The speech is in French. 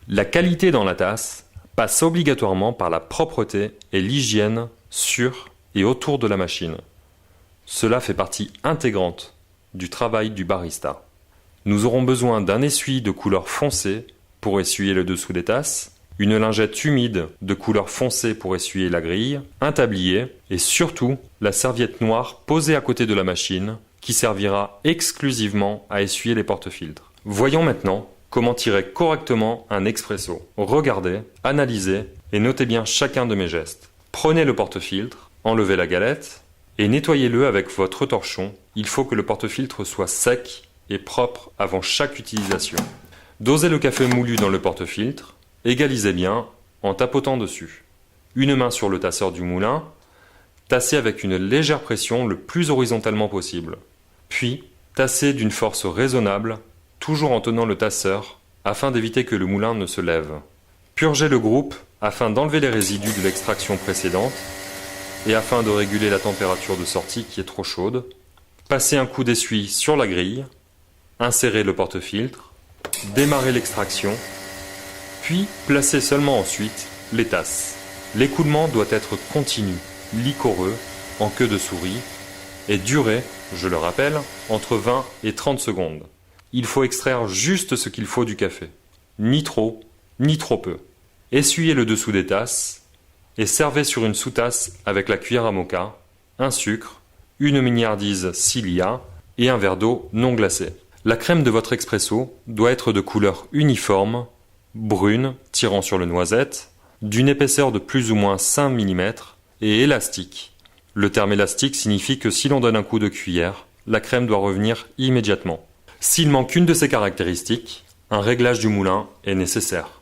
La qualité dans la tasse passe obligatoirement par la propreté et l'hygiène sur et autour de la machine. Cela fait partie intégrante du travail du barista. Nous aurons besoin d'un essuie de couleur foncée pour essuyer le dessous des tasses, une lingette humide de couleur foncée pour essuyer la grille, un tablier et surtout la serviette noire posée à côté de la machine qui servira exclusivement à essuyer les porte-filtres. Voyons maintenant comment tirer correctement un expresso. Regardez, analysez et notez bien chacun de mes gestes. Prenez le porte-filtre, enlevez la galette et nettoyez-le avec votre torchon. Il faut que le porte-filtre soit sec et propre avant chaque utilisation. Dosez le café moulu dans le porte-filtre, égalisez bien en tapotant dessus. Une main sur le tasseur du moulin, tassez avec une légère pression le plus horizontalement possible. Puis, tassez d'une force raisonnable, toujours en tenant le tasseur, afin d'éviter que le moulin ne se lève. Purgez le groupe afin d'enlever les résidus de l'extraction précédente et afin de réguler la température de sortie qui est trop chaude. Passez un coup d'essuie sur la grille, insérez le porte-filtre, démarrez l'extraction, puis placez seulement ensuite les tasses. L'écoulement doit être continu, liquoreux, en queue de souris, et durer, je le rappelle, entre 20 et 30 secondes. Il faut extraire juste ce qu'il faut du café, ni trop peu. Essuyez le dessous des tasses et servez sur une sous-tasse avec la cuillère à moka, un sucre, une mignardise s'il y a et un verre d'eau non glacée. La crème de votre expresso doit être de couleur uniforme, brune, tirant sur le noisette, d'une épaisseur de plus ou moins 5 mm et élastique. Le terme élastique signifie que si l'on donne un coup de cuillère, la crème doit revenir immédiatement. S'il manque une de ces caractéristiques, un réglage du moulin est nécessaire.